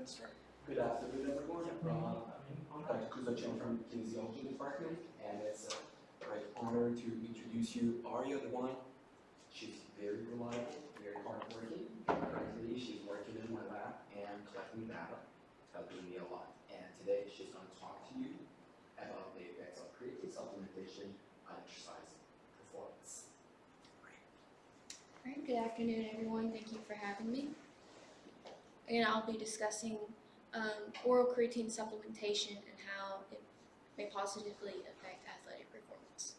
start. Good afternoon, everyone. I'm Dr. Koozehchian from Kinesiology Department, and it's a great honor to introduce you Ariya, DeVine. She's very reliable, very hardworking. Currently, she's working in my lab and collecting data, helping me a lot. And today, she's going to talk to you about the effects of creatine supplementation on exercise performance. All right, good afternoon, everyone. Thank you for having me. Again, I'll be discussing oral creatine supplementation and how it may positively affect athletic performance.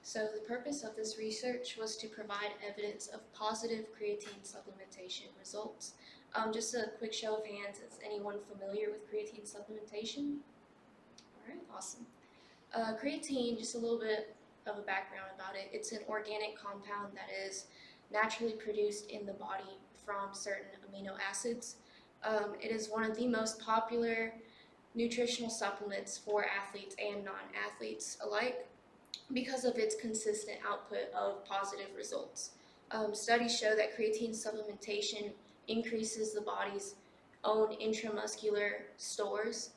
So the purpose of this research was to provide evidence of positive creatine supplementation results. Just a quick show of hands, is anyone familiar with creatine supplementation? All right, awesome. Creatine, just a little bit of a background about it. It's an organic compound that is naturally produced in the body from certain amino acids. It is one of the most popular nutritional supplements for athletes and non-athletes alike because of its consistent output of positive results. Studies show that creatine supplementation increases the body's own intramuscular stores,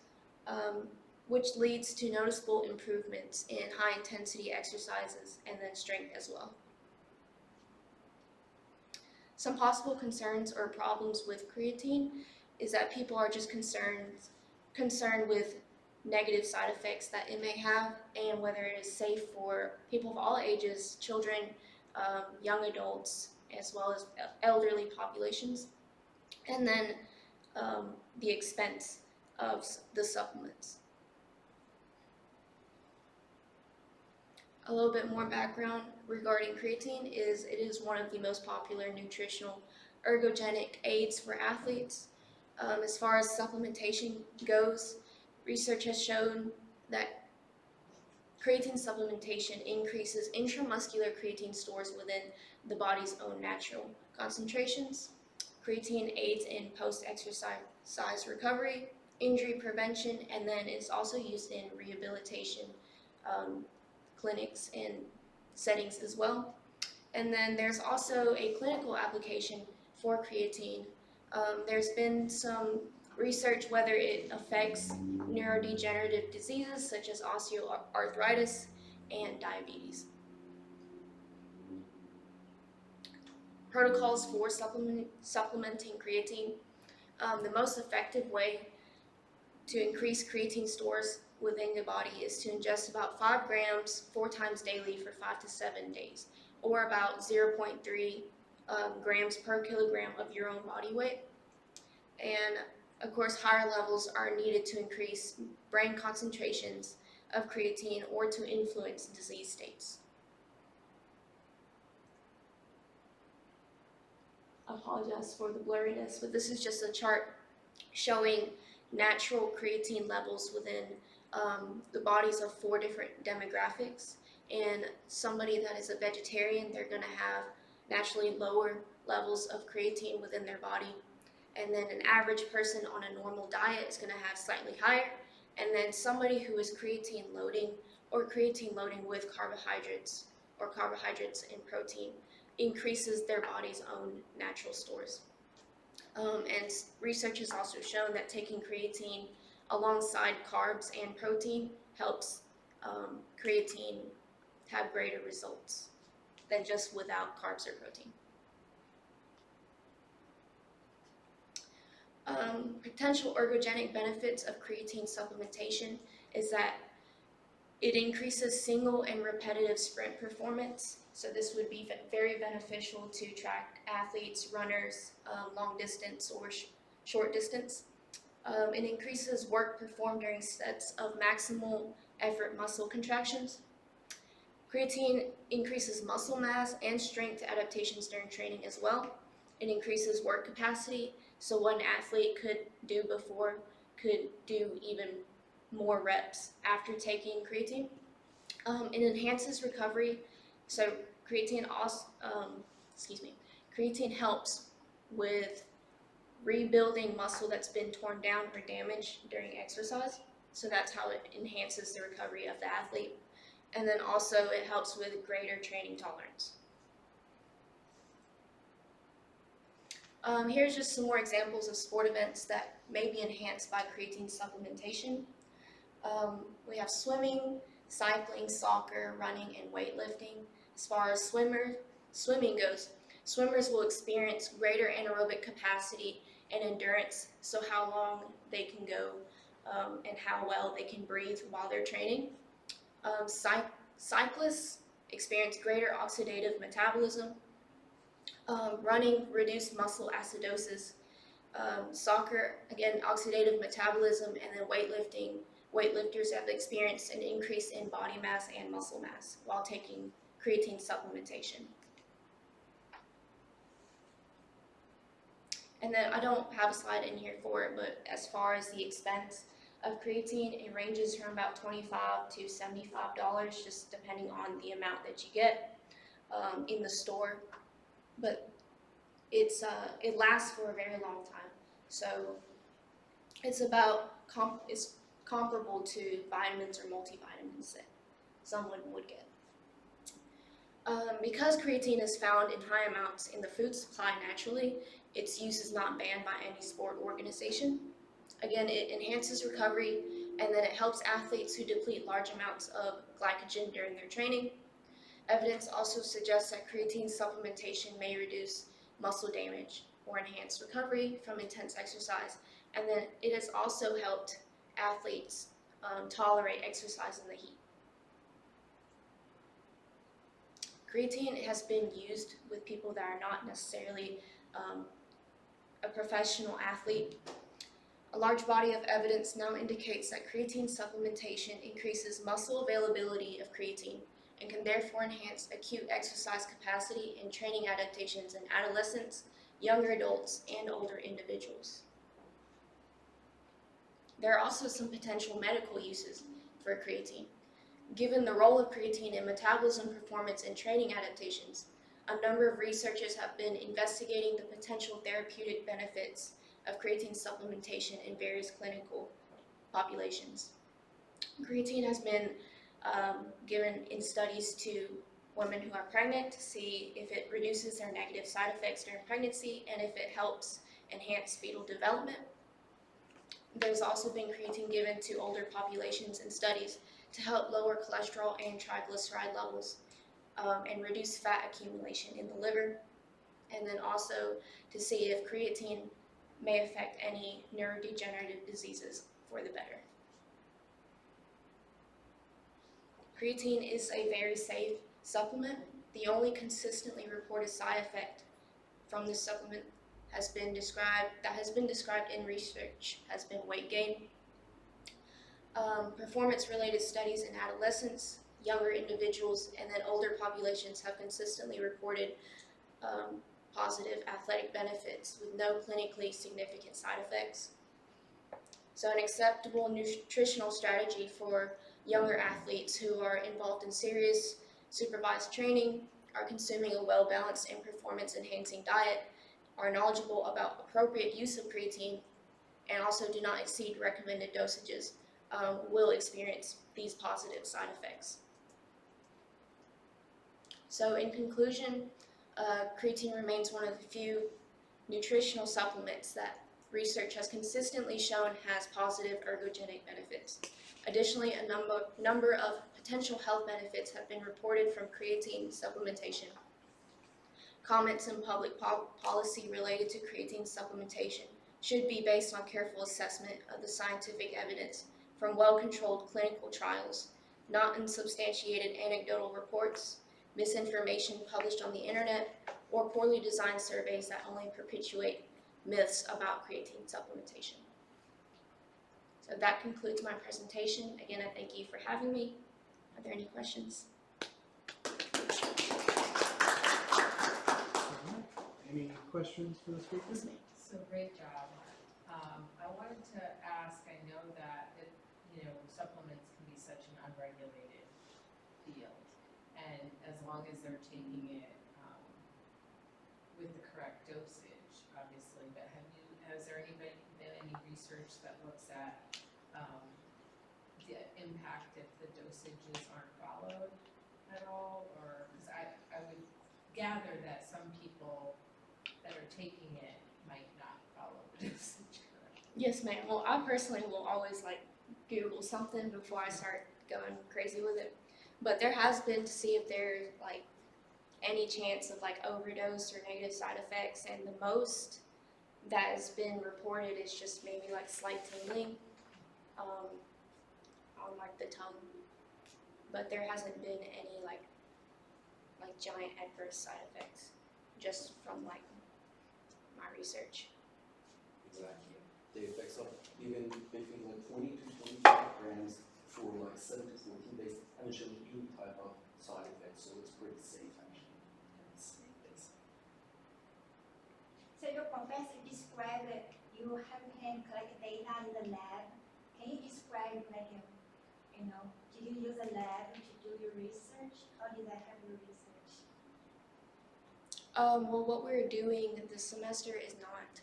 which leads to noticeable improvements in high-intensity exercises and then strength as well. Some possible concerns or problems with creatine is that people are just concerned with negative side effects that it may have and whether it is safe for people of all ages, children, young adults, as well as elderly populations, and then the expense of the supplements. A little bit more background regarding creatine is it is one of the most popular nutritional ergogenic aids for athletes. As far as supplementation goes, research has shown that creatine supplementation increases intramuscular creatine stores within the body's own natural concentrations. Creatine aids in post-exercise recovery, injury prevention, and then is also used in rehabilitation clinics and settings as well. And then there's also a clinical application for creatine. There's been some research whether it affects neurodegenerative diseases such as osteoarthritis and diabetes. Protocols for supplementing creatine. The most effective way to increase creatine stores within the body is to ingest about 5 grams 4 times daily for 5 to 7 days, or about 0.3 grams per kilogram of your own body weight. And of course, higher levels are needed to increase brain concentrations of creatine or to influence disease states. I apologize for the blurriness, but this is just a chart showing natural creatine levels within the bodies of 4 different demographics. And somebody that is a vegetarian, they're going to have naturally lower levels of creatine within their body. And then an average person on a normal diet is going to have slightly higher. And then somebody who is creatine loading or creatine loading with carbohydrates or carbohydrates and protein increases their body's own natural stores. And research has also shown that taking creatine alongside carbs and protein helps creatine have greater results than just without carbs or protein. Potential ergogenic benefits of creatine supplementation is that it increases single and repetitive sprint performance. So this would be very beneficial to track athletes, runners, long distance or short distance. It increases work performed during sets of maximal effort muscle contractions. Creatine increases muscle mass and strength adaptations during training as well. It increases work capacity, so what an athlete could do before could do even more reps after taking creatine. It enhances recovery, so creatine helps with rebuilding muscle that's been torn down or damaged during exercise. So that's how it enhances the recovery of the athlete. And then also it helps with greater training tolerance. Here's just some more examples of sport events that may be enhanced by creatine supplementation. We have swimming, cycling, soccer, running, and weightlifting. As far as swimming goes, swimmers will experience greater anaerobic capacity and endurance, so how long they can go and how well they can breathe while they're training. Cyclists experience greater oxidative metabolism. Running, reduced muscle acidosis. Soccer, again, oxidative metabolism, and then weightlifting. Weightlifters have experienced an increase in body mass and muscle mass while taking creatine supplementation. And then I don't have a slide in here for it, but as far as the expense of creatine, it ranges from about $25 to $75, just depending on the amount that you get in the store. But it lasts for a very long time, so it's comparable to vitamins or multivitamins that someone would get. Because creatine is found in high amounts in the food supply naturally, its use is not banned by any sport organization. Again, it enhances recovery, and then it helps athletes who deplete large amounts of glycogen during their training. Evidence also suggests that creatine supplementation may reduce muscle damage or enhance recovery from intense exercise, and then it has also helped athletes tolerate exercise in the heat. Creatine has been used with people that are not necessarily a professional athlete. A large body of evidence now indicates that creatine supplementation increases muscle availability of creatine and can therefore enhance acute exercise capacity and training adaptations in adolescents, younger adults, and older individuals. There are also some potential medical uses for creatine. Given the role of creatine in metabolism, performance, and training adaptations, a number of researchers have been investigating the potential therapeutic benefits of creatine supplementation in various clinical populations. Creatine has been given in studies to women who are pregnant to see if it reduces their negative side effects during pregnancy and if it helps enhance fetal development. There's also been creatine given to older populations in studies to help lower cholesterol and triglyceride levels and reduce fat accumulation in the liver, and then also to see if creatine may affect any neurodegenerative diseases for the better. Creatine is a very safe supplement. The only consistently reported side effect from this supplement has been described in research has been weight gain. Performance-related studies in adolescents, younger individuals, and then older populations have consistently reported positive athletic benefits with no clinically significant side effects. So an acceptable nutritional strategy for younger athletes who are involved in serious supervised training, are consuming a well-balanced and performance-enhancing diet, are knowledgeable about appropriate use of creatine, and also do not exceed recommended dosages, will experience these positive side effects. So in conclusion, creatine remains one of the few nutritional supplements that research has consistently shown has positive ergogenic benefits. Additionally, a number of potential health benefits have been reported from creatine supplementation. Comments in public policy related to creatine supplementation should be based on careful assessment of the scientific evidence from well-controlled clinical trials, not unsubstantiated anecdotal reports, misinformation published on the internet, or poorly designed surveys that only perpetuate myths about creatine supplementation. So that concludes my presentation. Again, I thank you for having me. Are there any questions? Any questions for the speakers? So great job. I wanted to ask, I know that supplements can be such an unregulated field, and as long as they're taking it with the correct dosage, obviously, but has there been any research that looks at the impact if the dosages aren't followed at all? Or, because I would gather that some people that are taking it Yes, ma'am. Well, I personally will always like Google something before I start going crazy with it. But there has been to see if there's like any chance of like overdose or negative side effects, and the most that has been reported is just maybe like slight tingling on like the tongue. But there hasn't been any like giant adverse side effects just from like my research. Exactly. The effects of even between like 20 to 25 grams for like 7 to 14 days haven't shown any type of side effects, so it's pretty safe actually. And it's safe. So your professor described that you have hand collect data in the lab. Can you describe like, did you use a lab to do your research? How did that have your research? Well, what we're doing this semester is not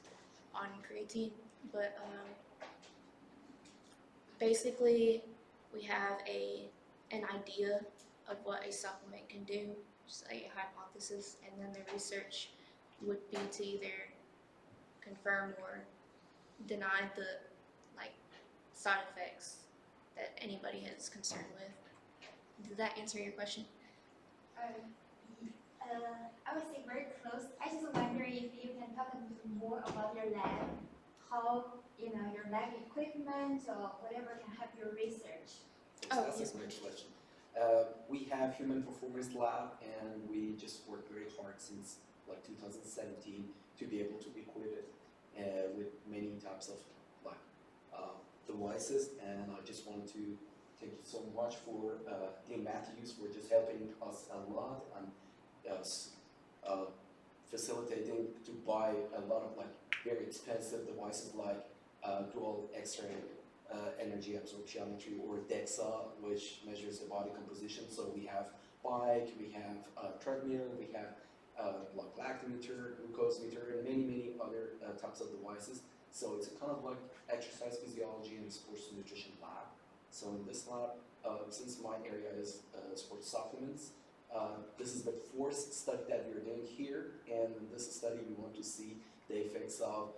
on creatine, but basically we have an idea of what a supplement can do, just a hypothesis, and then the research would be to either confirm or deny the like side effects that anybody is concerned with. Did that answer your question? I would say very close. I just wonder if you can talk a little more about your lab, how your lab equipment or whatever can help your research. Oh, That's yes, a great question. We have Human Performance Lab, and we just worked very hard since like 2017 to be able to equip it with many types of like devices. And I just want to thank you so much for Dean Matthews for just helping us a lot and us facilitating to buy a lot of like very expensive devices like dual X-ray energy absorptiometry, or DEXA, which measures the body composition. So we have bike, we have treadmill, we have like lactometer, glucose meter, and many other types of devices. So it's a kind of like exercise physiology and sports nutrition lab. So in this lab, since my area is sports supplements, this is the fourth study that we're doing here, and in this study we want to see the effects of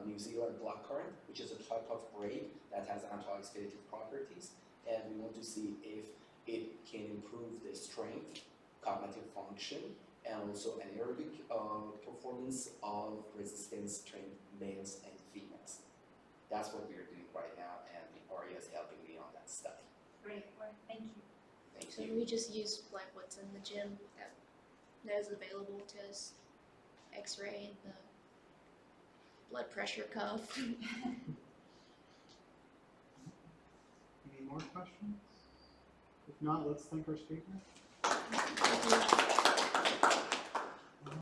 New Zealand blackcurrant, which is a type of grape that has antioxidative properties, and we want to see if it can improve the strength, cognitive function, and also anaerobic performance of resistance trained males and females. That's what we're doing right now, and Ariya is helping me on that study. Great work. Thank you. Thank So you. we just use like what's in the gym that is available to us, X-ray, the blood pressure cuff. Any more questions? If not, let's thank our speaker.